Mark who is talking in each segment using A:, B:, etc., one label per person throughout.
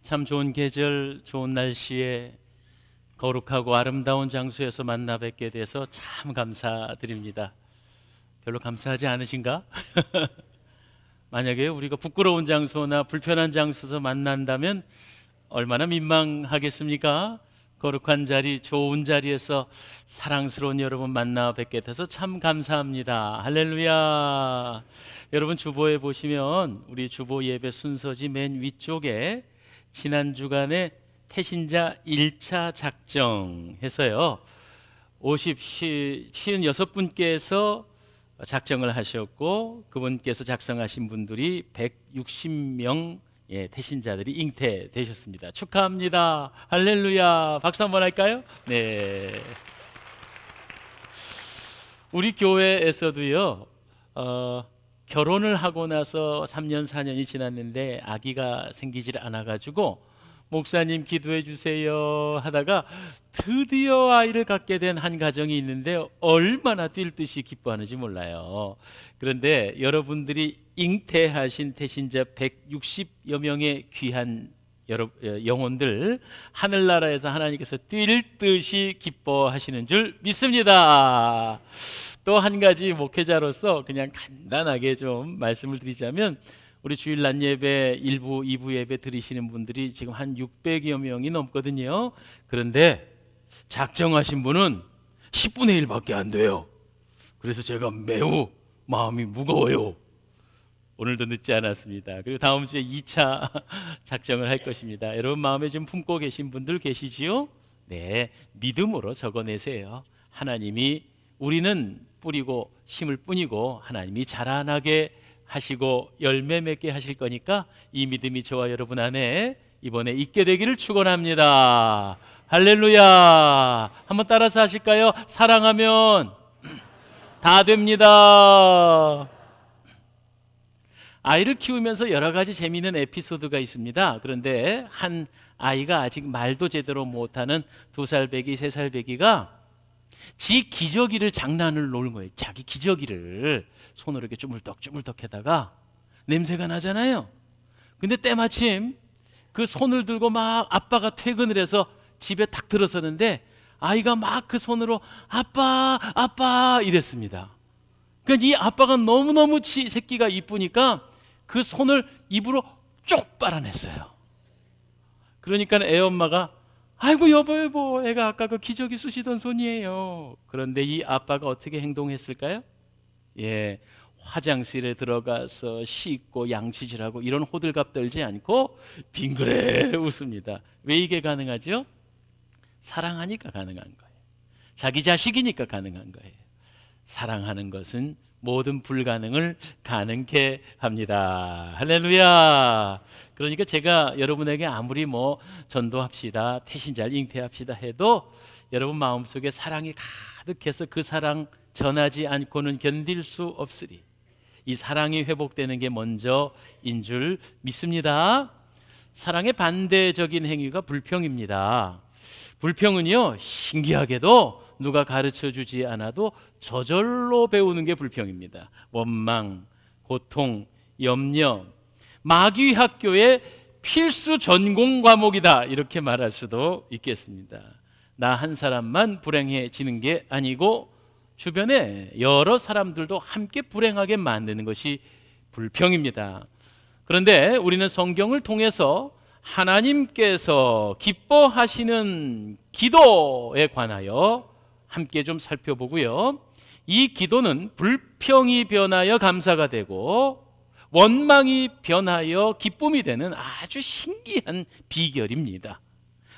A: 참 좋은 계절, 좋은 날씨에 거룩하고 아름다운 장소에서 만나 뵙게 돼서 참 감사드립니다. 별로 감사하지 않으신가? 만약에 우리가 부끄러운 장소나 불편한 장소에서 만난다면 얼마나 민망하겠습니까? 거룩한 자리, 좋은 자리에서 사랑스러운 여러분 만나 뵙게 돼서 참 감사합니다. 할렐루야. 여러분 주보에 보시면 우리 주보 예배 순서지 맨 위쪽에 지난 주간에 태신자 1차 작정해서요 56분께서 작정을 하셨고 그분께서 작성하신 분들이 160명 태신자들이 잉태되셨습니다. 축하합니다. 할렐루야. 박수 한번 할까요? 네. 우리 교회에서도요 결혼을 하고 나서 3년 4년이 지났는데 아기가 생기질 않아가지고 목사님 기도해 주세요 하다가 드디어 아이를 갖게 된 한 가정이 있는데 얼마나 뛸 듯이 기뻐하는지 몰라요. 그런데 여러분들이 잉태하신 태신자 160여 명의 귀한 영혼들 하늘나라에서 하나님께서 뛸 듯이 기뻐하시는 줄 믿습니다. 또 한 가지 목회자로서 그냥 간단하게 좀 말씀을 드리자면 우리 주일 낮 예배 1부, 2부 예배 드리시는 분들이 지금 한 600여 명이 넘거든요. 그런데 작정하신 분은 10분의 1밖에 안 돼요. 그래서 제가 매우 마음이 무거워요. 오늘도 늦지 않았습니다. 그리고 다음 주에 2차 작정을 할 것입니다. 여러분 마음에 좀 품고 계신 분들 계시지요? 네, 믿음으로 적어내세요. 하나님이 우리는 뿌리고 심을 뿐이고 하나님이 자라나게 하시고 열매 맺게 하실 거니까 이 믿음이 저와 여러분 안에 이번에 있게 되기를 축원합니다. 할렐루야. 한번 따라서 하실까요? 사랑하면 다 됩니다. 아이를 키우면서 여러 가지 재미있는 에피소드가 있습니다. 그런데 한 아이가 아직 말도 제대로 못하는 2살 배기, 3살 배기가 지 기저귀를 장난을 놓은 거예요. 자기 기저귀를 손으로 이렇게 주물떡주물떡 해다가 냄새가 나잖아요. 근데 때마침 그 손을 들고 막 아빠가 퇴근을 해서 집에 딱 들어서는데 아이가 막 그 손으로 아빠 아빠 이랬습니다. 그러니까 이 아빠가 너무너무 새끼가 이쁘니까 그 손을 입으로 쪽 빨아냈어요. 그러니까 애 엄마가 아이고 여보 애가 아까 그 기저귀 쑤시던 손이에요. 그런데 이 아빠가 어떻게 행동했을까요? 예, 화장실에 들어가서 씻고 양치질하고 이런 호들갑 떨지 않고 빙그레 웃습니다. 왜 이게 가능하죠? 사랑하니까 가능한 거예요. 자기 자식이니까 가능한 거예요. 사랑하는 것은 모든 불가능을 가능케 합니다. 할렐루야. 그러니까 제가 여러분에게 아무리 뭐 전도합시다, 태신자를 잉태합시다 해도 여러분 마음속에 사랑이 가득해서 그 사랑 전하지 않고는 견딜 수 없으리. 이 사랑이 회복되는 게 먼저인 줄 믿습니다. 사랑의 반대적인 행위가 불평입니다. 불평은요, 신기하게도 누가 가르쳐 주지 않아도 저절로 배우는 게 불평입니다. 원망, 고통, 염려, 마귀 학교의 필수 전공 과목이다 이렇게 말할 수도 있겠습니다. 나 한 사람만 불행해지는 게 아니고 주변에 여러 사람들도 함께 불행하게 만드는 것이 불평입니다. 그런데 우리는 성경을 통해서 하나님께서 기뻐하시는 기도에 관하여 함께 좀 살펴보고요. 이 기도는 불평이 변하여 감사가 되고 원망이 변하여 기쁨이 되는 아주 신기한 비결입니다.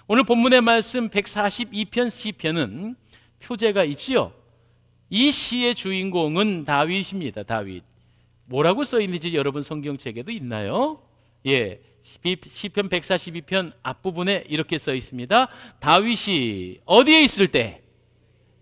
A: 오늘 본문의 말씀 142편 시편은 표제가 있지요. 이 시의 주인공은 다윗입니다. 다윗. 뭐라고 써 있는지 여러분 성경책에도 있나요? 예, 시편 142편 앞부분에 이렇게 써 있습니다. 다윗이 어디에 있을 때?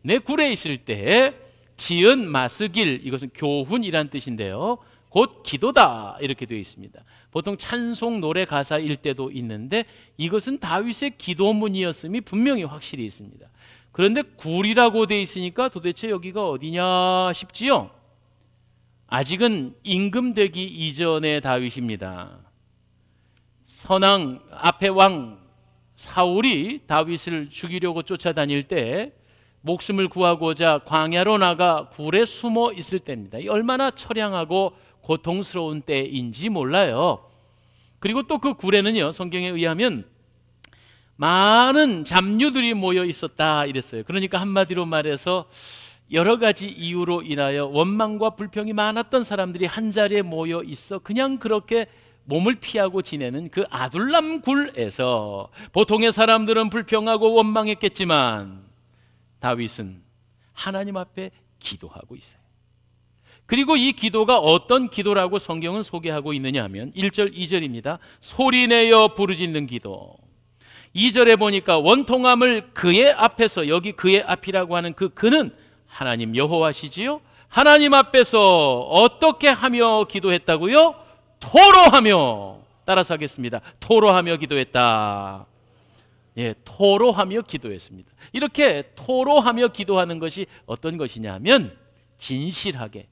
A: 내 굴에 있을 때 지은 마스길, 이것은 교훈이란 뜻인데요. 곧 기도다 이렇게 되어 있습니다. 보통 찬송 노래 가사일 때도 있는데 이것은 다윗의 기도문이었음이 분명히 확실히 있습니다. 그런데 굴이라고 되어 있으니까 도대체 여기가 어디냐 싶지요. 아직은 임금되기 이전의 다윗입니다. 선왕 앞에 왕 사울이 다윗을 죽이려고 쫓아다닐 때 목숨을 구하고자 광야로 나가 굴에 숨어 있을 때입니다. 얼마나 처량하고 고통스러운 때인지 몰라요. 그리고 또 그 굴에는요, 성경에 의하면 많은 잡류들이 모여 있었다 이랬어요. 그러니까 한마디로 말해서 여러 가지 이유로 인하여 원망과 불평이 많았던 사람들이 한자리에 모여 있어 그냥 그렇게 몸을 피하고 지내는 그 아둘람 굴에서 보통의 사람들은 불평하고 원망했겠지만 다윗은 하나님 앞에 기도하고 있어요. 그리고 이 기도가 어떤 기도라고 성경은 소개하고 있느냐 하면 1절 2절입니다. 소리내어 부르짖는 기도. 2절에 보니까 원통함을 그의 앞에서, 여기 그의 앞이라고 하는 그 그는 하나님 여호와시지요. 하나님 앞에서 어떻게 하며 기도했다고요? 토로하며. 따라서 하겠습니다. 토로하며 기도했다. 예, 토로하며 기도했습니다. 이렇게 토로하며 기도하는 것이 어떤 것이냐 하면 진실하게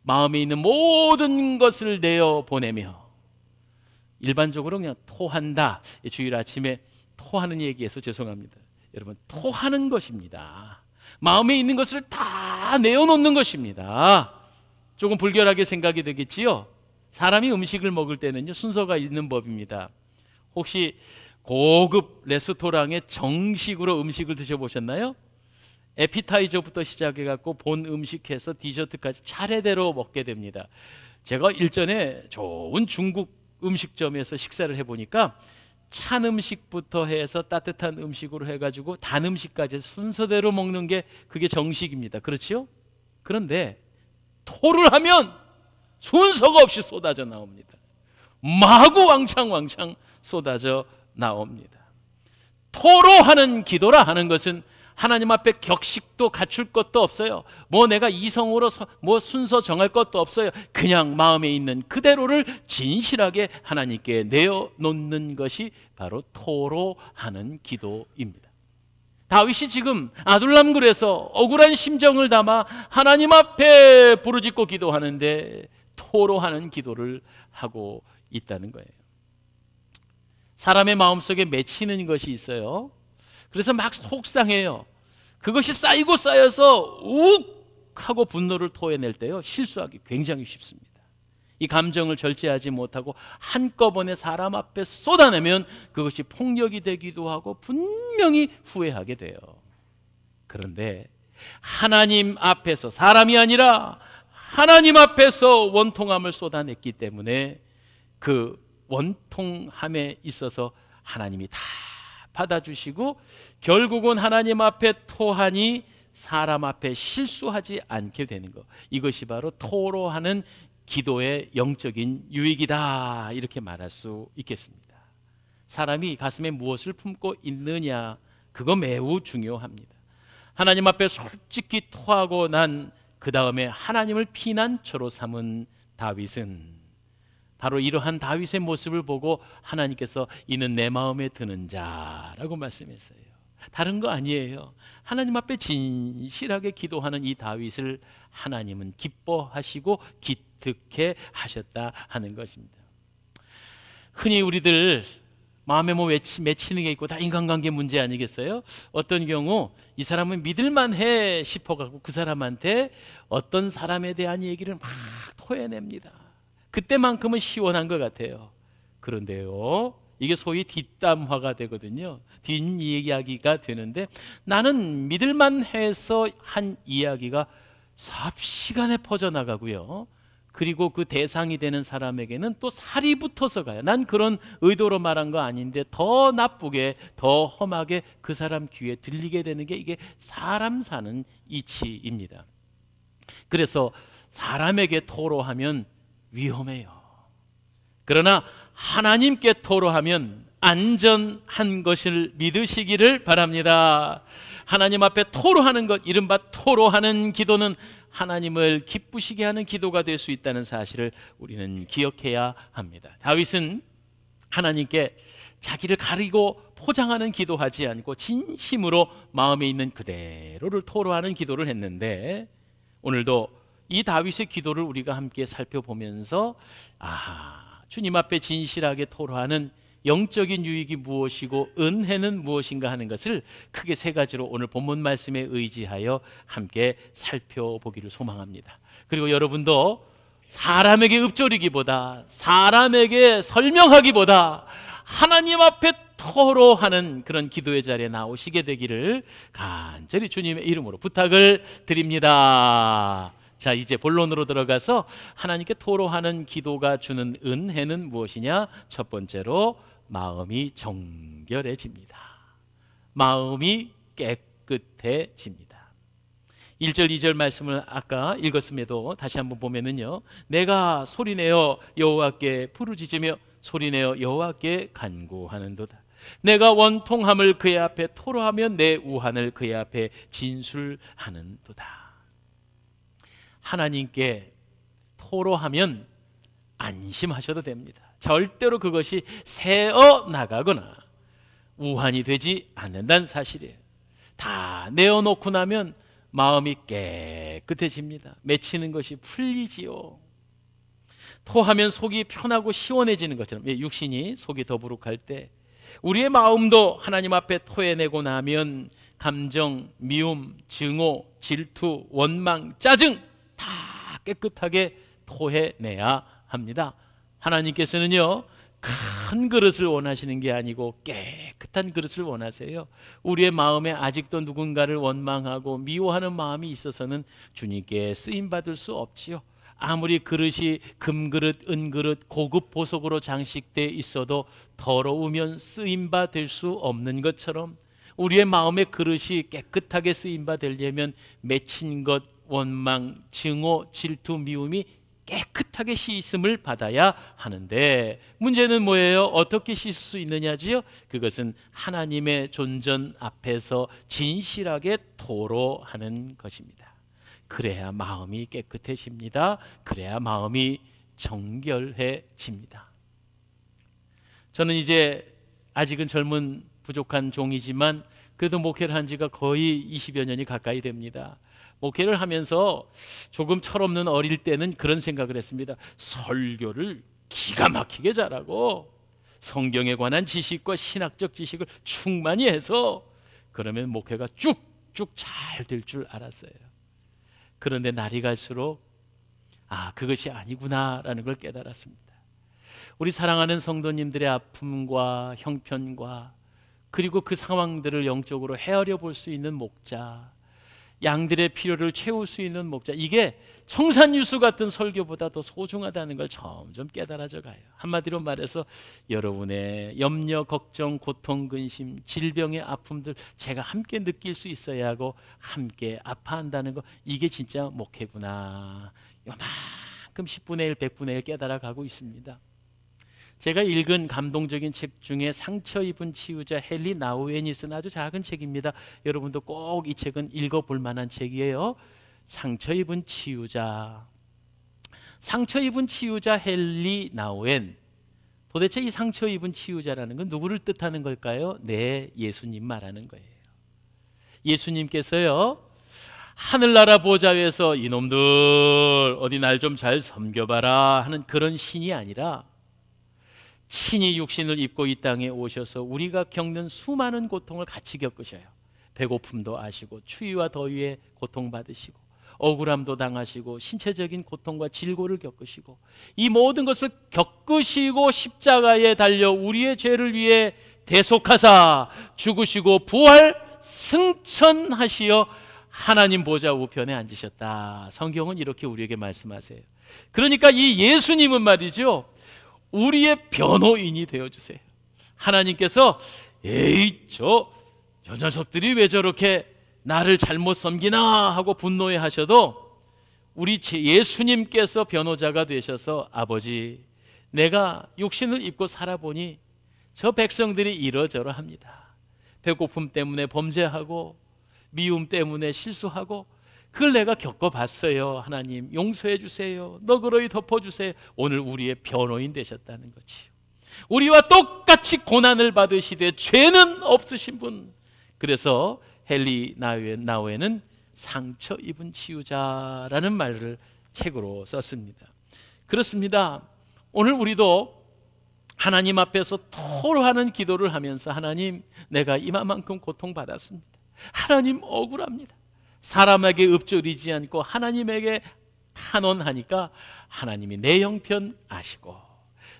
A: 마음에 있는 모든 것을 내어 보내며, 일반적으로 그냥 토한다. 주일 아침에 토하는 얘기해서 죄송합니다. 여러분, 토하는 것입니다. 마음에 있는 것을 다 내어놓는 것입니다. 조금 불결하게 생각이 되겠지요. 사람이 음식을 먹을 때는요, 순서가 있는 법입니다. 혹시 고급 레스토랑에 정식으로 음식을 드셔보셨나요? 에피타이저부터 시작해갖고 본 음식해서 디저트까지 차례대로 먹게 됩니다. 제가 일전에 좋은 중국 음식점에서 식사를 해보니까 찬 음식부터 해서 따뜻한 음식으로 해가지고 단 음식까지 순서대로 먹는 게 그게 정식입니다. 그렇지요? 그런데 토를 하면 순서가 없이 쏟아져 나옵니다. 마구 왕창 쏟아져 나옵니다. 토로하는 기도라 하는 것은 하나님 앞에 격식도 갖출 것도 없어요. 뭐 내가 이성으로 뭐 순서 정할 것도 없어요. 그냥 마음에 있는 그대로를 진실하게 하나님께 내어놓는 것이 바로 토로하는 기도입니다. 다윗이 지금 아둘람굴에서 억울한 심정을 담아 하나님 앞에 부르짖고 기도하는데 토로하는 기도를 하고 있다는 거예요. 사람의 마음속에 맺히는 것이 있어요. 그래서 막 속상해요. 그것이 쌓이고 쌓여서 욱 하고 분노를 토해낼 때요, 실수하기 굉장히 쉽습니다. 이 감정을 절제하지 못하고 한꺼번에 사람 앞에 쏟아내면 그것이 폭력이 되기도 하고 분명히 후회하게 돼요. 그런데 하나님 앞에서, 사람이 아니라 하나님 앞에서 원통함을 쏟아냈기 때문에 그 원통함에 있어서 하나님이 다 받아주시고 결국은 하나님 앞에 토하니 사람 앞에 실수하지 않게 되는 것, 이것이 바로 토로하는 기도의 영적인 유익이다, 이렇게 말할 수 있겠습니다. 사람이 가슴에 무엇을 품고 있느냐, 그거 매우 중요합니다. 하나님 앞에 솔직히 토하고 난 그 다음에 하나님을 피난처로 삼은 다윗은 바로 이러한 다윗의 모습을 보고 하나님께서 이는 내 마음에 드는 자라고 말씀했어요. 다른 거 아니에요. 하나님 앞에 진실하게 기도하는 이 다윗을 하나님은 기뻐하시고 기특해 하셨다 하는 것입니다. 흔히 우리들 마음에 뭐 맺히는 게 있고 다 인간관계 문제 아니겠어요? 어떤 경우 이 사람은 믿을만해 싶어가지고 그 사람한테 어떤 사람에 대한 얘기를 막 토해냅니다. 그때만큼은 시원한 것 같아요. 그런데요, 이게 소위 뒷담화가 되거든요. 뒷이야기가 되는데 나는 믿을만해서 한 이야기가 삽시간에 퍼져나가고요. 그리고 그 대상이 되는 사람에게는 또 살이 붙어서 가요. 난 그런 의도로 말한 거 아닌데 더 나쁘게, 더 험하게 그 사람 귀에 들리게 되는 게 이게 사람 사는 이치입니다. 그래서 사람에게 토로하면 위험해요. 그러나 하나님께 토로하면 안전한 것을 믿으시기를 바랍니다. 하나님 앞에 토로하는 것, 이른바 토로하는 기도는 하나님을 기쁘시게 하는 기도가 될 수 있다는 사실을 우리는 기억해야 합니다. 다윗은 하나님께 자기를 가리고 포장하는 기도하지 않고 진심으로 마음에 있는 그대로를 토로하는 기도를 했는데, 오늘도 이 다윗의 기도를 우리가 함께 살펴보면서 주님 앞에 진실하게 토로하는 영적인 유익이 무엇이고 은혜는 무엇인가 하는 것을 크게 세 가지로 오늘 본문 말씀에 의지하여 함께 살펴보기를 소망합니다. 그리고 여러분도 사람에게 읊조리기보다, 사람에게 설명하기보다 하나님 앞에 토로하는 그런 기도의 자리에 나오시게 되기를 간절히 주님의 이름으로 부탁을 드립니다. 자, 이제 본론으로 들어가서 하나님께 토로하는 기도가 주는 은혜는 무엇이냐? 첫 번째로 마음이 정결해집니다. 마음이 깨끗해집니다. 1절 2절 말씀을 아까 읽었음에도 다시 한번 보면은요, 내가 소리내어 여호와께 부르짖으며 소리내어 여호와께 간구하는도다. 내가 원통함을 그의 앞에 토로하며 내 우한을 그의 앞에 진술하는도다. 하나님께 토로하면 안심하셔도 됩니다. 절대로 그것이 새어 나가거나 우한이 되지 않는다는 사실이에요. 다 내어놓고 나면 마음이 깨끗해집니다. 맺히는 것이 풀리지요. 토하면 속이 편하고 시원해지는 것처럼, 육신이 속이 더부룩할 때 우리의 마음도 하나님 앞에 토해내고 나면 감정, 미움, 증오, 질투, 원망, 짜증 다 깨끗하게 토해내야 합니다. 하나님께서는요, 큰 그릇을 원하시는 게 아니고 깨끗한 그릇을 원하세요. 우리의 마음에 아직도 누군가를 원망하고 미워하는 마음이 있어서는 주님께 쓰임받을 수 없지요. 아무리 그릇이 금그릇, 은그릇, 고급 보석으로 장식되어 있어도 더러우면 쓰임받을 수 없는 것처럼 우리의 마음의 그릇이 깨끗하게 쓰임받으려면 맺힌 것, 원망, 증오, 질투, 미움이 깨끗하게 씻음을 받아야 하는데, 문제는 뭐예요? 어떻게 씻을 수 있느냐지요? 그것은 하나님의 존전 앞에서 진실하게 토로하는 것입니다. 그래야 마음이 깨끗해집니다. 그래야 마음이 정결해집니다. 저는 이제 아직은 젊은 부족한 종이지만 그래도 목회를 한 지가 거의 20여 년이 가까이 됩니다. 목회를 하면서 조금 철없는 어릴 때는 그런 생각을 했습니다. 설교를 기가 막히게 잘하고 성경에 관한 지식과 신학적 지식을 충만히 해서 그러면 목회가 쭉쭉 잘 될 줄 알았어요. 그런데 날이 갈수록 그것이 아니구나라는 걸 깨달았습니다. 우리 사랑하는 성도님들의 아픔과 형편과 그리고 그 상황들을 영적으로 헤아려 볼 수 있는 목자, 양들의 필요를 채울 수 있는 목자, 이게 청산유수 같은 설교보다 더 소중하다는 걸 점점 깨달아져 가요. 한마디로 말해서 여러분의 염려, 걱정, 고통, 근심, 질병의 아픔들 제가 함께 느낄 수 있어야 하고 함께 아파한다는 거, 이게 진짜 목회구나. 요만큼 10분의 1, 100분의 1 깨달아 가고 있습니다. 제가 읽은 감동적인 책 중에 상처 입은 치유자 헨리 나우엔이 쓴 아주 작은 책입니다. 여러분도 꼭 이 책은 읽어볼 만한 책이에요. 상처 입은 치유자. 상처 입은 치유자 헨리 나우엔. 도대체 이 상처 입은 치유자라는 건 누구를 뜻하는 걸까요? 네, 예수님 말하는 거예요. 예수님께서요, 하늘나라 보좌에서 이놈들 어디 날 좀 잘 섬겨봐라 하는 그런 신이 아니라 친히 육신을 입고 이 땅에 오셔서 우리가 겪는 수많은 고통을 같이 겪으셔요. 배고픔도 아시고 추위와 더위에 고통받으시고 억울함도 당하시고 신체적인 고통과 질고를 겪으시고 이 모든 것을 겪으시고 십자가에 달려 우리의 죄를 위해 대속하사 죽으시고 부활 승천하시어 하나님 보좌 우편에 앉으셨다. 성경은 이렇게 우리에게 말씀하세요. 그러니까 이 예수님은 말이죠, 우리의 변호인이 되어주세요. 하나님께서 에이 저 녀석들이 왜 저렇게 나를 잘못 섬기나 하고 분노해 하셔도 우리 예수님께서 변호자가 되셔서 아버지, 내가 육신을 입고 살아보니 저 백성들이 이러저러합니다. 배고픔 때문에 범죄하고 미움 때문에 실수하고 그걸 내가 겪어봤어요. 하나님 용서해 주세요. 너그러이 덮어주세요. 오늘 우리의 변호인 되셨다는 거지요. 우리와 똑같이 고난을 받으시되 죄는 없으신 분. 그래서 헨리 나우엔은 상처 입은 치유자라는 말을 책으로 썼습니다. 그렇습니다. 오늘 우리도 하나님 앞에서 토로하는 기도를 하면서 하나님, 내가 이만큼 고통받았습니다. 하나님 억울합니다. 사람에게 읊조리지 않고 하나님에게 탄원하니까 하나님이 내 형편 아시고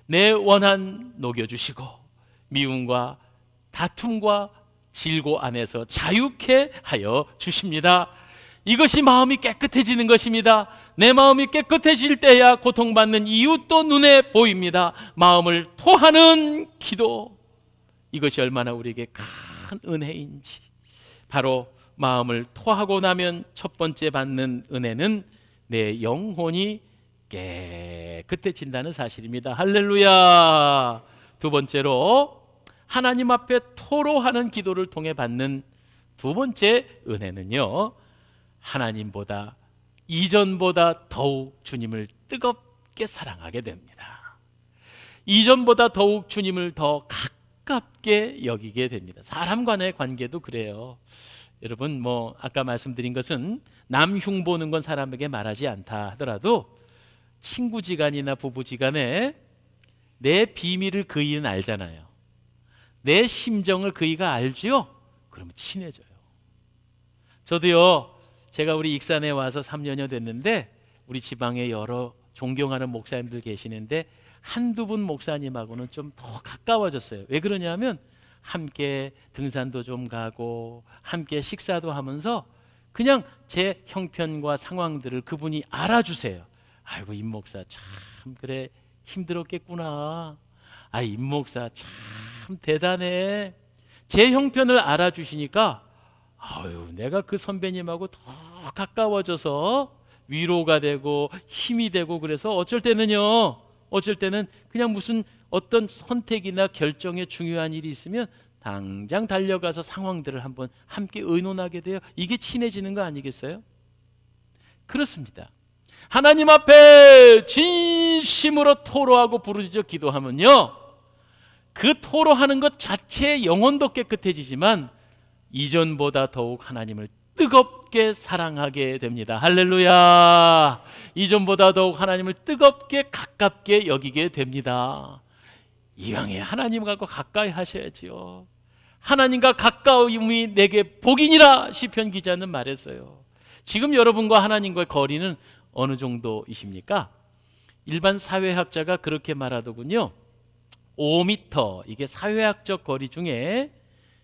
A: 내 원한 녹여주시고 미움과 다툼과 질고 안에서 자유케 하여 주십니다. 이것이 마음이 깨끗해지는 것입니다. 내 마음이 깨끗해질 때야 고통받는 이웃도 눈에 보입니다. 마음을 토하는 기도, 이것이 얼마나 우리에게 큰 은혜인지. 바로 마음을 토하고 나면 첫 번째 받는 은혜는 내 영혼이 깨끗해진다는 사실입니다. 할렐루야. 두 번째로 하나님 앞에 토로하는 기도를 통해 받는 두 번째 은혜는요, 하나님보다 이전보다 더욱 주님을 뜨겁게 사랑하게 됩니다. 이전보다 더욱 주님을 더 가깝게 여기게 됩니다. 사람 간의 관계도 그래요. 여러분, 아까 말씀드린 것은 남 흉보는 건 사람에게 말하지 않다 하더라도 친구지간이나 부부지간에 내 비밀을 그이는 알잖아요. 내 심정을 그이가 알지요? 그러면 친해져요. 저도요, 제가 우리 익산에 와서 3년여 됐는데 우리 지방에 여러 존경하는 목사님들 계시는데 한두 분 목사님하고는 좀 더 가까워졌어요. 왜 그러냐면 함께 등산도 좀 가고 함께 식사도 하면서 그냥 제 형편과 상황들을 그분이 알아주세요. 아이고, 임 목사 참 그래 힘들었겠구나. 아, 임 목사 참 대단해. 제 형편을 알아주시니까 아유, 내가 그 선배님하고 더 가까워져서 위로가 되고 힘이 되고, 그래서 어쩔 때는 그냥 무슨 어떤 선택이나 결정에 중요한 일이 있으면 당장 달려가서 상황들을 한번 함께 의논하게 돼요. 이게 친해지는 거 아니겠어요? 그렇습니다. 하나님 앞에 진심으로 토로하고 부르짖어 기도하면요, 그 토로하는 것 자체의 영혼도 깨끗해지지만 이전보다 더욱 하나님을 뜨겁게 사랑하게 됩니다. 할렐루야. 이전보다 더욱 하나님을 뜨겁게 가깝게 여기게 됩니다. 이왕에 하나님과 가까이 하셔야지요. 하나님과 가까움이 내게 복이니라 시편 기자는 말했어요. 지금 여러분과 하나님과의 거리는 어느 정도이십니까? 일반 사회학자가 그렇게 말하더군요. 5m, 이게 사회학적 거리 중에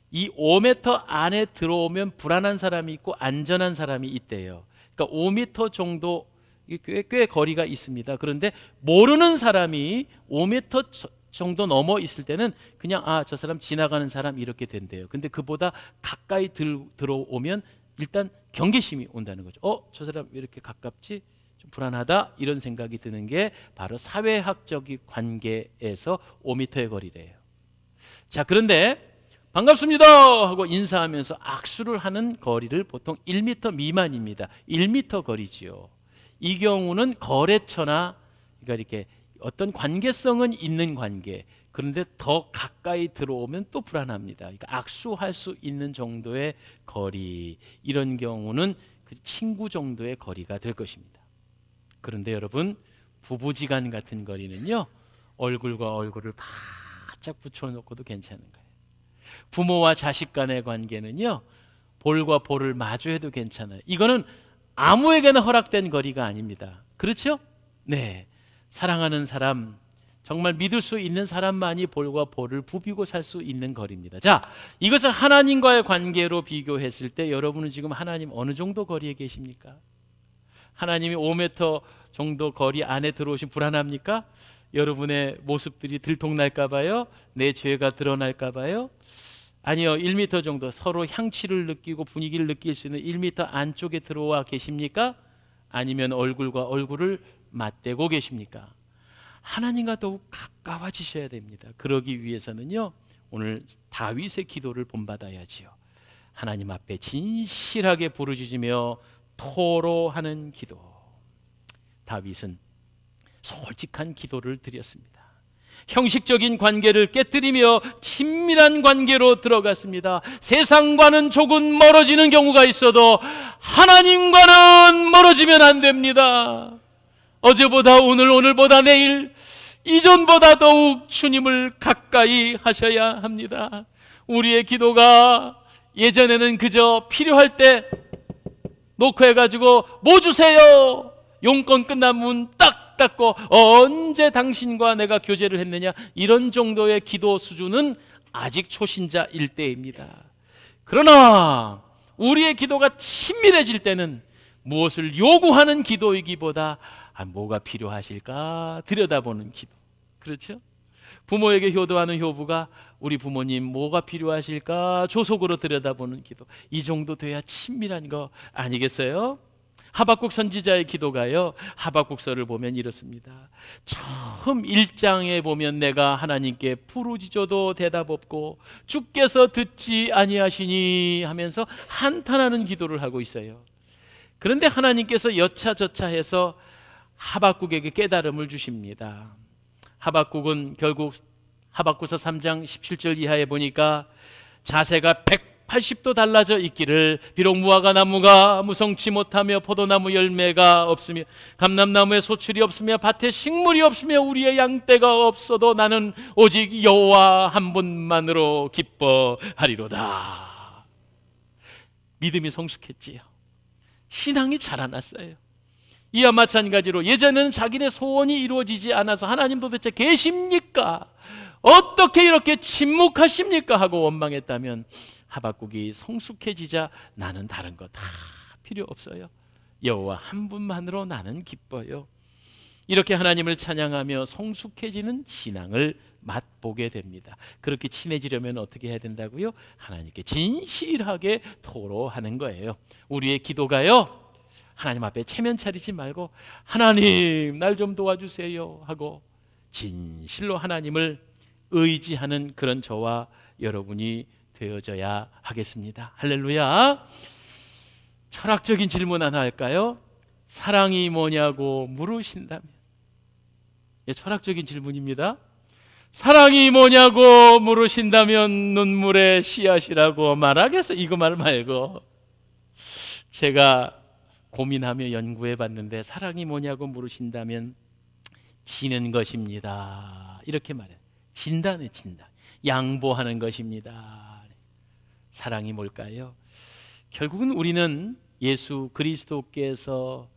A: 이 5m 안에 들어오면 불안한 사람이 있고 안전한 사람이 있대요. 그러니까 5m 정도 꽤 거리가 있습니다. 그런데 모르는 사람이 5m 정도 넘어 있을 때는 그냥 저 사람 지나가는 사람 이렇게 된대요. 근데 그보다 가까이 들어오면 일단 경계심이 온다는 거죠. 저 사람 왜 이렇게 가깝지? 좀 불안하다, 이런 생각이 드는 게 바로 사회학적인 관계에서 5m의 거리래요. 자, 그런데 반갑습니다 하고 인사하면서 악수를 하는 거리를 보통 1m 미만입니다. 1m 거리지요. 이 경우는 거래처나, 그러니까 이렇게 어떤 관계성은 있는 관계, 그런데 더 가까이 들어오면 또 불안합니다. 그러니까 악수할 수 있는 정도의 거리, 이런 경우는 그 친구 정도의 거리가 될 것입니다. 그런데 여러분, 부부지간 같은 거리는요, 얼굴과 얼굴을 바짝 붙여놓고도 괜찮은 거예요. 부모와 자식 간의 관계는요, 볼과 볼을 마주해도 괜찮아요. 이거는 아무에게나 허락된 거리가 아닙니다. 그렇죠? 네, 사랑하는 사람, 정말 믿을 수 있는 사람만이 볼과 볼을 부비고 살 수 있는 거리입니다. 자, 이것을 하나님과의 관계로 비교했을 때 여러분은 지금 하나님 어느 정도 거리에 계십니까? 하나님이 5m 정도 거리 안에 들어오시면 불안합니까? 여러분의 모습들이 들통날까 봐요? 내 죄가 드러날까 봐요? 아니요, 1m 정도 서로 향취를 느끼고 분위기를 느낄 수 있는 1m 안쪽에 들어와 계십니까? 아니면 얼굴과 얼굴을 맞대고 계십니까? 하나님과 더욱 가까워지셔야 됩니다. 그러기 위해서는요, 오늘 다윗의 기도를 본받아야지요. 하나님 앞에 진실하게 부르짖으며 토로하는 기도. 다윗은 솔직한 기도를 드렸습니다. 형식적인 관계를 깨뜨리며 친밀한 관계로 들어갔습니다. 세상과는 조금 멀어지는 경우가 있어도 하나님과는 멀어지면 안 됩니다. 어제보다 오늘, 오늘보다 내일 이전보다 더욱 주님을 가까이 하셔야 합니다. 우리의 기도가 예전에는 그저 필요할 때 놓고 해가지고 뭐 주세요, 용건 끝난 문 딱 닫고 언제 당신과 내가 교제를 했느냐, 이런 정도의 기도 수준은 아직 초신자일 때입니다. 그러나 우리의 기도가 친밀해질 때는 무엇을 요구하는 기도이기보다 뭐가 필요하실까 들여다보는 기도. 그렇죠? 부모에게 효도하는 효부가 우리 부모님 뭐가 필요하실까 조속으로 들여다보는 기도. 이 정도 돼야 친밀한 거 아니겠어요? 하박국 선지자의 기도가요, 하박국서를 보면 이렇습니다. 처음 1장에 보면 내가 하나님께 부르짖어도 대답 없고 주께서 듣지 아니하시니 하면서 한탄하는 기도를 하고 있어요. 그런데 하나님께서 여차저차해서 하박국에게 깨달음을 주십니다. 하박국은 결국 하박국서 3장 17절 이하에 보니까 자세가 180도 달라져 있기를, 비록 무화과 나무가 무성치 못하며 포도나무 열매가 없으며 감람나무에 소출이 없으며 밭에 식물이 없으며 우리의 양떼가 없어도 나는 오직 여호와 한 분만으로 기뻐하리로다. 믿음이 성숙했지요. 신앙이 자라났어요. 이와 마찬가지로 예전에는 자기네 소원이 이루어지지 않아서 하나님 도대체 계십니까? 어떻게 이렇게 침묵하십니까? 하고 원망했다면 하박국이 성숙해지자 나는 다른 거 다 필요 없어요. 여호와 한 분만으로 나는 기뻐요. 이렇게 하나님을 찬양하며 성숙해지는 신앙을 맛보게 됩니다. 그렇게 친해지려면 어떻게 해야 된다고요? 하나님께 진실하게 토로하는 거예요. 우리의 기도가요, 하나님 앞에 체면 차리지 말고 하나님 날 좀 도와주세요 하고 진실로 하나님을 의지하는 그런 저와 여러분이 되어져야 하겠습니다. 할렐루야. 철학적인 질문 하나 할까요? 사랑이 뭐냐고 물으신다면, 철학적인 질문입니다. 사랑이 뭐냐고 물으신다면 눈물의 씨앗이라고 말하겠어? 이거 말 말고 제가 고민하며 연구해 봤는데, 사랑이 뭐냐고 물으신다면 지는 것입니다, 이렇게 말해요. 진단해, 진단. 양보하는 것입니다. 사랑이 뭘까요? 결국은 우리는 예수 그리스도께서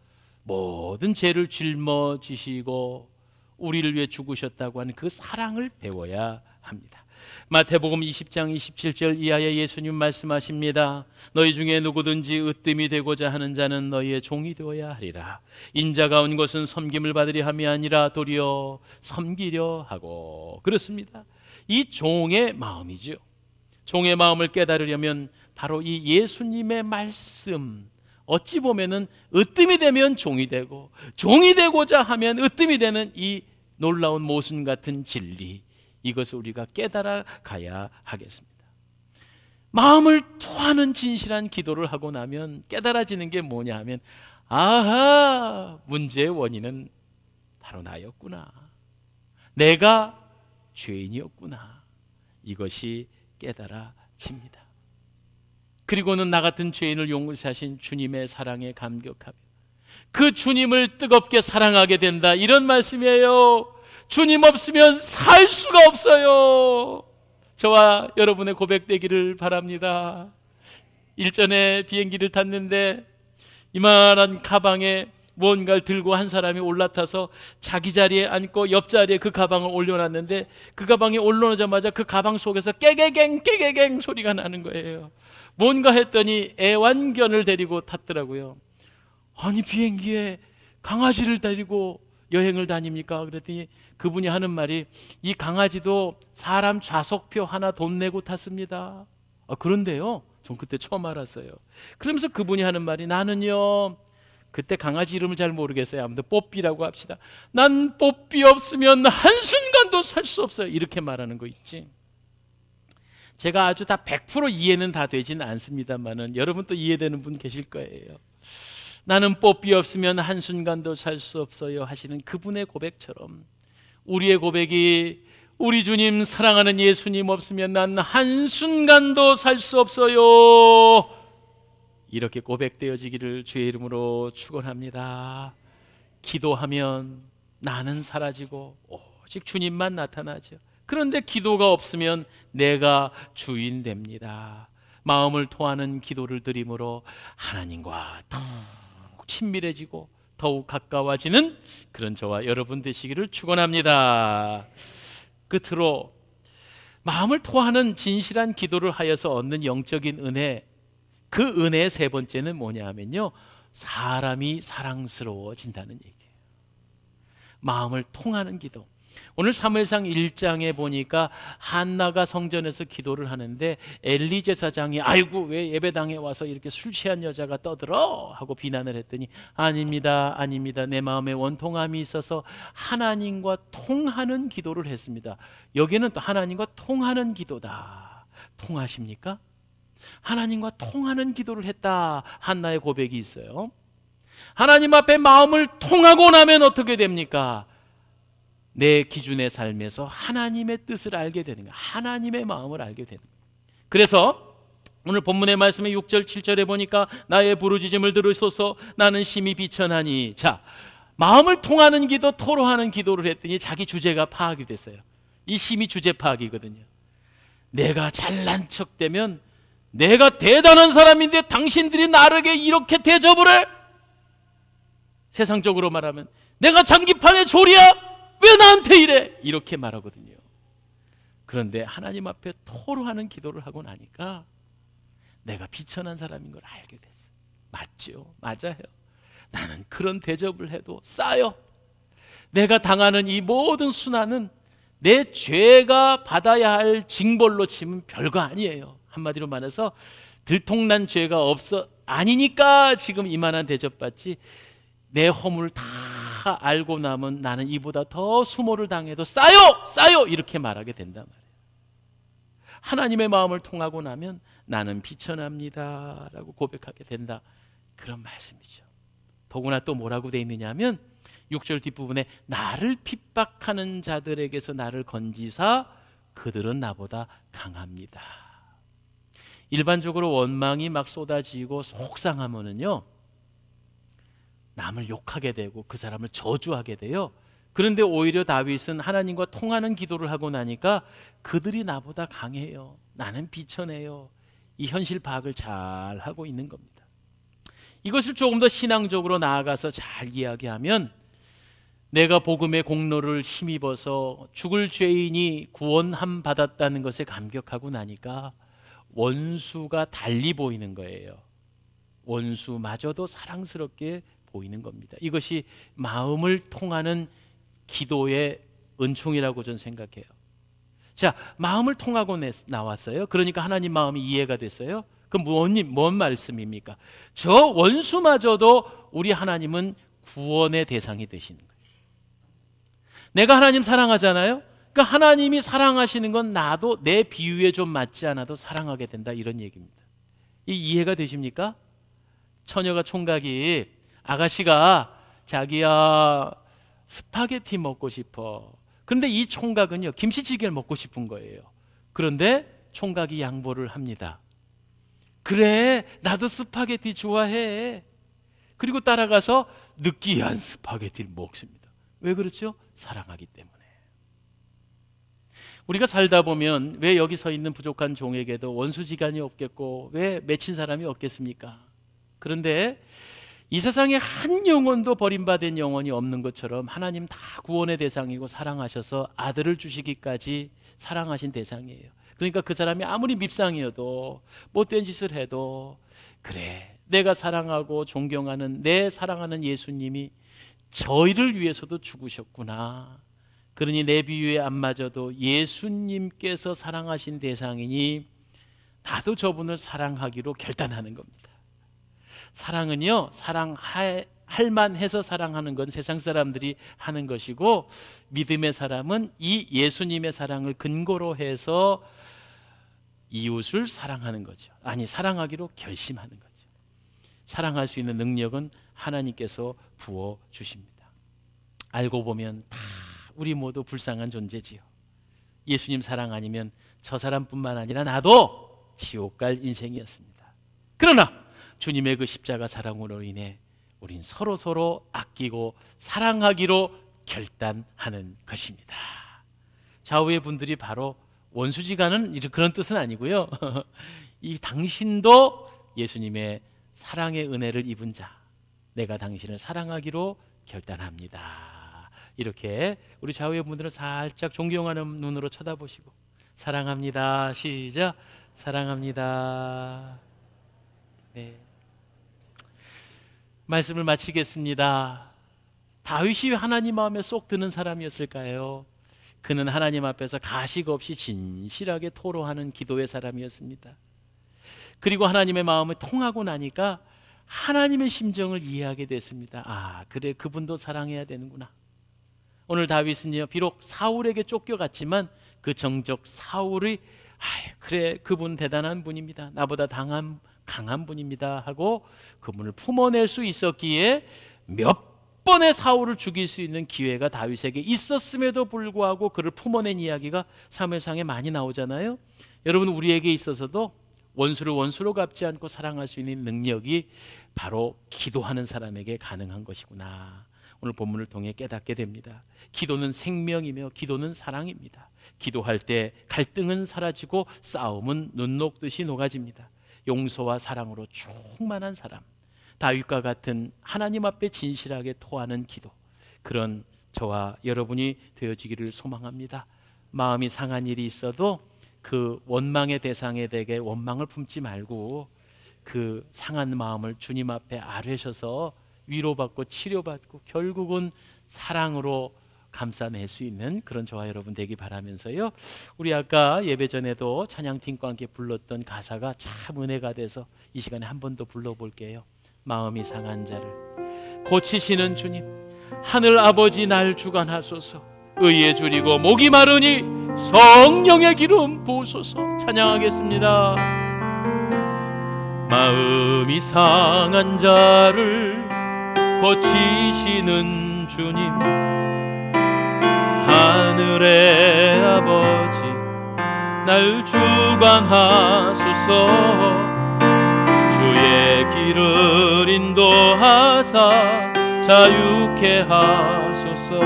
A: 모든 죄를 짊어지시고 우리를 위해 죽으셨다고 하는 그 사랑을 배워야 합니다. 마태복음 20장 27절 이하에 예수님 말씀하십니다. 너희 중에 누구든지 으뜸이 되고자 하는 자는 너희의 종이 되어야 하리라. 인자가 온 것은 섬김을 받으려 함이 아니라 도리어 섬기려 하고. 그렇습니다. 이 종의 마음이죠. 종의 마음을 깨달으려면 바로 이 예수님의 말씀, 어찌 보면은 으뜸이 되면 종이 되고, 종이 되고자 하면 으뜸이 되는 이 놀라운 모순 같은 진리, 이것을 우리가 깨달아 가야 하겠습니다. 마음을 토하는 진실한 기도를 하고 나면 깨달아지는 게 뭐냐 하면, 아하, 문제의 원인은 바로 나였구나, 내가 죄인이었구나, 이것이 깨달아집니다. 그리고는 나 같은 죄인을 용서하신 주님의 사랑에 감격하며 그 주님을 뜨겁게 사랑하게 된다, 이런 말씀이에요. 주님 없으면 살 수가 없어요. 저와 여러분의 고백되기를 바랍니다. 일전에 비행기를 탔는데 이만한 가방에 무언가를 들고 한 사람이 올라타서 자기 자리에 앉고 옆자리에 그 가방을 올려놨는데, 그 가방이 올라오자마자 그 가방 속에서 깨개갱 깨개갱 소리가 나는 거예요. 뭔가 했더니 애완견을 데리고 탔더라고요. 아니, 비행기에 강아지를 데리고 여행을 다닙니까? 그랬더니 그분이 하는 말이, 이 강아지도 사람 좌석표 하나 돈 내고 탔습니다. 그런데요, 전 그때 처음 알았어요. 그러면서 그분이 하는 말이, 나는요, 그때 강아지 이름을 잘 모르겠어요. 아무튼 뽀삐라고 합시다. 난 뽀삐 없으면 한순간도 살 수 없어요, 이렇게 말하는 거 있지. 제가 아주 다 100% 이해는 다 되진 않습니다만은 여러분 또 이해되는 분 계실 거예요. 나는 뽀삐 없으면 한순간도 살 수 없어요 하시는 그분의 고백처럼, 우리의 고백이, 우리 주님 사랑하는 예수님 없으면 난 한순간도 살 수 없어요, 이렇게 고백되어지기를 주의 이름으로 축원합니다. 기도하면 나는 사라지고 오직 주님만 나타나죠. 그런데 기도가 없으면 내가 주인 됩니다. 마음을 토하는 기도를 드림으로 하나님과 더욱 친밀해지고 더욱 가까워지는 그런 저와 여러분 되시기를 축원합니다. 끝으로 마음을 토하는 진실한 기도를 하여서 얻는 영적인 은혜, 그 은혜의 세 번째는 뭐냐 하면요, 사람이 사랑스러워진다는 얘기예요. 마음을 통하는 기도. 오늘 사무엘상 1장에 보니까 한나가 성전에서 기도를 하는데 엘리 제사장이 아이고 왜 예배당에 와서 이렇게 술 취한 여자가 떠들어 하고 비난을 했더니 아닙니다, 아닙니다, 내 마음에 원통함이 있어서 하나님과 통하는 기도를 했습니다. 여기는 또 하나님과 통하는 기도다. 통하십니까? 하나님과 통하는 기도를 했다. 한나의 고백이 있어요. 하나님 앞에 마음을 통하고 나면 어떻게 됩니까? 내 기준의 삶에서 하나님의 뜻을 알게 되는 거예요. 하나님의 마음을 알게 되는 거예요. 그래서 오늘 본문의 말씀에 6절 7절에 보니까 나의 부르짖음을 들으소서 나는 심히 비천하니. 자, 마음을 통하는 기도, 토로하는 기도를 했더니 자기 주제가 파악이 됐어요. 이 심히 주제 파악이거든요. 내가 잘난 척되면 내가 대단한 사람인데 당신들이 나에게 이렇게 대접을 해? 세상적으로 말하면 내가 장기판의 조리야? 왜 나한테 이래? 이렇게 말하거든요. 그런데 하나님 앞에 토로하는 기도를 하고 나니까 내가 비천한 사람인 걸 알게 됐어요. 맞죠? 맞아요. 나는 그런 대접을 해도 싸요. 내가 당하는 이 모든 순환은 내 죄가 받아야 할 징벌로 치면 별거 아니에요. 한마디로 말해서 들통난 죄가 없어 아니니까 지금 이만한 대접받지, 내 허물을 다 알고 나면 나는 이보다 더 수모를 당해도 싸요 이렇게 말하게 된단 말이에요. 하나님의 마음을 통하고 나면 나는 비천합니다 라고 고백하게 된다, 그런 말씀이죠. 더구나 또 뭐라고 돼 있느냐 하면 6절 뒷부분에 나를 핍박하는 자들에게서 나를 건지사 그들은 나보다 강합니다. 일반적으로 원망이 막 쏟아지고 속상하면은요, 남을 욕하게 되고 그 사람을 저주하게 돼요. 그런데 오히려 다윗은 하나님과 통하는 기도를 하고 나니까 그들이 나보다 강해요, 나는 비천해요, 이 현실 파악을 잘 하고 있는 겁니다. 이것을 조금 더 신앙적으로 나아가서 잘 이야기하면 내가 복음의 공로를 힘입어서 죽을 죄인이 구원함 받았다는 것에 감격하고 나니까 원수가 달리 보이는 거예요. 원수마저도 사랑스럽게 보이는 겁니다. 이것이 마음을 통하는 기도의 은총이라고 저는 생각해요. 자, 마음을 통하고 나왔어요. 그러니까 하나님 마음이 이해가 됐어요. 그럼 뭔 말씀입니까? 저 원수마저도 우리 하나님은 구원의 대상이 되시는 거예요. 내가 하나님 사랑하잖아요. 그러니까 하나님이 사랑하시는 건 나도 내 비유에 좀 맞지 않아도 사랑하게 된다, 이런 얘기입니다. 이해가 되십니까? 처녀가 총각이 아가씨가 자기야 스파게티 먹고 싶어. 그런데 이 총각은요 김치찌개를 먹고 싶은 거예요. 그런데 총각이 양보를 합니다. 그래, 나도 스파게티 좋아해. 그리고 따라가서 느끼한 스파게티를 먹습니다. 왜 그렇죠? 사랑하기 때문에. 우리가 살다 보면 왜 여기 서 있는 부족한 종에게도 원수지간이 없겠고 왜 맺힌 사람이 없겠습니까? 그런데 이 세상에 한 영혼도 버림받은 영혼이 없는 것처럼 하나님 다 구원의 대상이고 사랑하셔서 아들을 주시기까지 사랑하신 대상이에요. 그러니까 그 사람이 아무리 밉상이어도 못된 짓을 해도 그래, 내가 사랑하고 존경하는 내 사랑하는 예수님이 저희를 위해서도 죽으셨구나. 그러니 내 비유에 안 맞아도 예수님께서 사랑하신 대상이니 나도 저분을 사랑하기로 결단하는 겁니다. 사랑은요, 사랑할 만해서 사랑하는 건 세상 사람들이 하는 것이고, 믿음의 사람은 이 예수님의 사랑을 근거로 해서 이웃을 사랑하는 거죠. 아니, 사랑하기로 결심하는 거죠. 사랑할 수 있는 능력은 하나님께서 부어 주십니다. 알고 보면 다 우리 모두 불쌍한 존재지요. 예수님 사랑 아니면 저 사람뿐만 아니라 나도 지옥 갈 인생이었습니다. 그러나 주님의 그 십자가 사랑으로 인해 우린 서로 아끼고 사랑하기로 결단하는 것입니다. 좌우의 분들이 바로 원수지간은 그런 뜻은 아니고요. 이 당신도 예수님의 사랑의 은혜를 입은 자, 내가 당신을 사랑하기로 결단합니다. 이렇게 우리 좌우의 분들은 살짝 존경하는 눈으로 쳐다보시고 사랑합니다. 시작. 사랑합니다. 네. 말씀을 마치겠습니다. 다윗이 하나님 마음에 쏙 드는 사람이었을까요? 그는 하나님 앞에서 가식 없이 진실하게 토로하는 기도의 사람이었습니다. 그리고 하나님의 마음을 통하고 나니까 하나님의 심정을 이해하게 됐습니다. 아, 그래, 그분도 사랑해야 되는구나. 오늘 다윗은요, 비록 사울에게 쫓겨갔지만 그 정적 사울이 그래, 그분 대단한 분입니다. 나보다 강한 분입니다 하고 그분을 품어낼 수 있었기에 몇 번의 사울을 죽일 수 있는 기회가 다윗에게 있었음에도 불구하고 그를 품어낸 이야기가 사무엘상에 많이 나오잖아요. 여러분, 우리에게 있어서도 원수를 원수로 갚지 않고 사랑할 수 있는 능력이 바로 기도하는 사람에게 가능한 것이구나. 오늘 본문을 통해 깨닫게 됩니다. 기도는 생명이며 기도는 사랑입니다. 기도할 때 갈등은 사라지고 싸움은 눈 녹듯이 녹아집니다. 용서와 사랑으로 충만한 사람, 다윗과 같은 하나님 앞에 진실하게 토하는 기도, 그런 저와 여러분이 되어지기를 소망합니다. 마음이 상한 일이 있어도 그 원망의 대상에 대해 원망을 품지 말고 그 상한 마음을 주님 앞에 아뢰셔서 위로받고 치료받고 결국은 사랑으로 감싸낼 수 있는 그런 저와 여러분 되기 바라면서요, 우리 아까 예배 전에도 찬양팀과 함께 불렀던 가사가 참 은혜가 돼서 이 시간에 한 번 더 불러볼게요. 마음이 상한 자를 고치시는 주님, 하늘 아버지 날 주관하소서. 의에 줄이고 목이 마르니 성령의 기름 부으소서. 찬양하겠습니다. 마음이 상한 자를 고치시는 주님, 하늘의 아버지 날 주관하소서. 주의 길을 인도하사 자유케 하소서.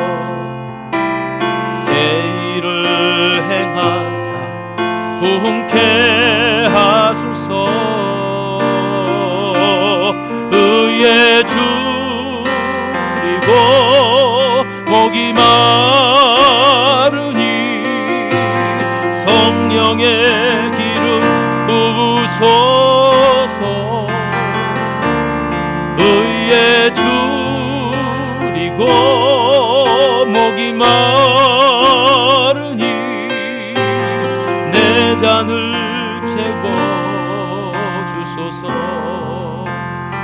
A: 새 일을 행하사 부흥케 하소서. 의에 줄이고 목이 마르니 성령의 기름 부으소서. 의에 줄이고 목이 마르니 내 잔을 채워 주소서.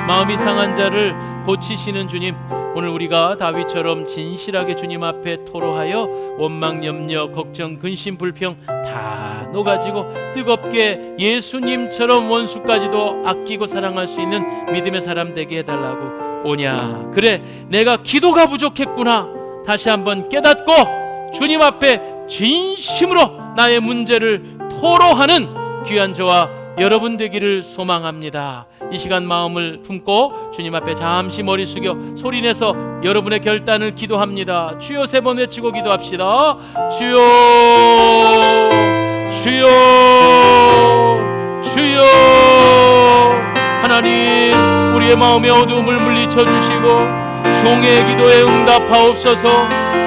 A: 마음이 상한 자를 고치시는 주님, 오늘 우리가 다윗처럼 진실하게 주님 앞에 토로하여 원망, 염려, 걱정, 근심, 불평 다 녹아지고 뜨겁게 예수님처럼 원수까지도 아끼고 사랑할 수 있는 믿음의 사람 되게 해달라고. 오냐, 그래, 내가 기도가 부족했구나. 다시 한번 깨닫고 주님 앞에 진심으로 나의 문제를 토로하는 귀한 저와 여러분 되기를 소망합니다. 이 시간 마음을 품고 주님 앞에 잠시 머리 숙여 소리내서 여러분의 결단을 기도합니다. 주여, 3번 외치고 기도합시다. 주여, 주여, 주여. 하나님, 우리의 마음의 어두움을 물리쳐 주시고 종의 기도에 응답하옵소서.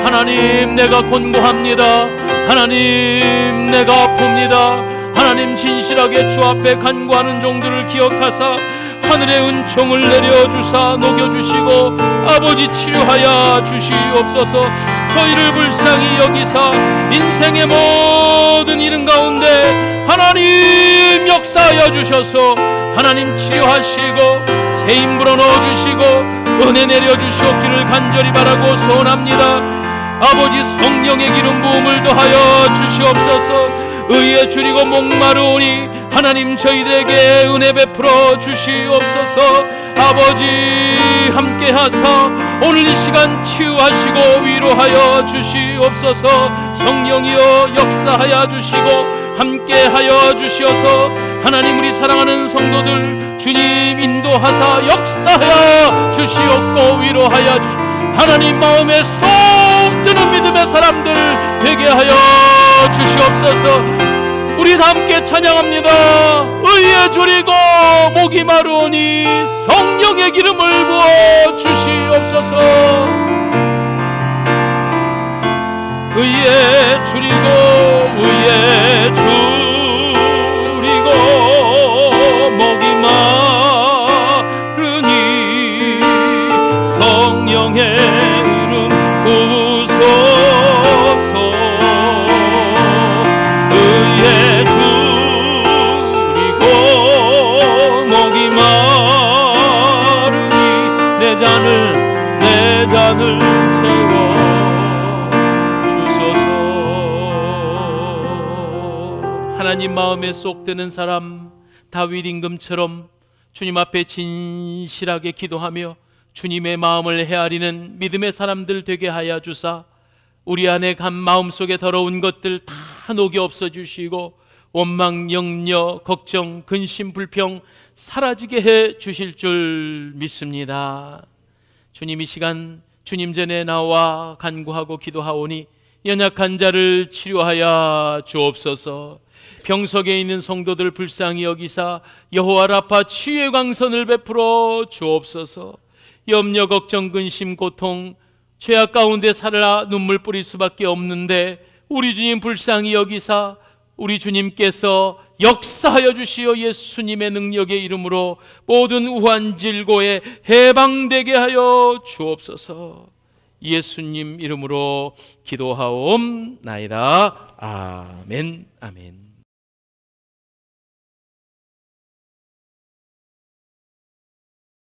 A: 하나님, 내가 곤고합니다. 하나님, 내가 아픕니다. 하나님, 진실하게 주 앞에 간구하는 종들을 기억하사 하늘의 은총을 내려주사 녹여주시고 아버지 치료하여 주시옵소서. 저희를 불쌍히 여기사 인생의 모든 일은 가운데 하나님 역사하여 주셔서 하나님 치료하시고 새 힘 불어넣어주시고 은혜 내려주시옵기를 간절히 바라고 소원합니다. 아버지, 성령의 기름 부음을 더하여 주시옵소서. 의에 줄이고 목마르오니 하나님 저희들에게 은혜 베풀어 주시옵소서. 아버지, 함께하사 오늘 이 시간 치유하시고 위로하여 주시옵소서. 성령이여 역사하여 주시고 함께하여 주시어서 하나님, 우리 사랑하는 성도들 주님 인도하사 역사하여 주시옵고 위로하여 주시옵소서. 하나님, 마음에 쏙 드는 믿음의 사람들 되게 하여 주시옵소서. 우리 다 함께 찬양합니다. 의에 줄이고 목이 마르오니 성령의 기름을 부어 주시옵소서. 의에 줄이고 의에 줄이고 목이 마르니 성령의 흐름 부으소서. 의에 줄이고 목이 마르니 내 잔을 채워 하나님 마음에 쏙 드는 사람, 다윗 임금처럼 주님 앞에 진실하게 기도하며 주님의 마음을 헤아리는 믿음의 사람들 되게 하여 주사 우리 안에 간 마음속에 더러운 것들 다 녹여 없어주시고 원망, 염려, 걱정, 근심, 불평 사라지게 해 주실 줄 믿습니다. 주님 이 시간 주님 전에 나와 간구하고 기도하오니 연약한 자를 치료하여 주옵소서. 병석에 있는 성도들 불쌍히 여기사 여호와 라파 치유의 광선을 베풀어 주옵소서. 염려, 걱정, 근심, 고통, 죄악 가운데 살아 눈물 뿌릴 수밖에 없는데 우리 주님 불쌍히 여기사 우리 주님께서 역사하여 주시어 예수님의 능력의 이름으로 모든 우환 질고에 해방되게 하여 주옵소서. 예수님 이름으로 기도하옵나이다. 아멘. 아멘.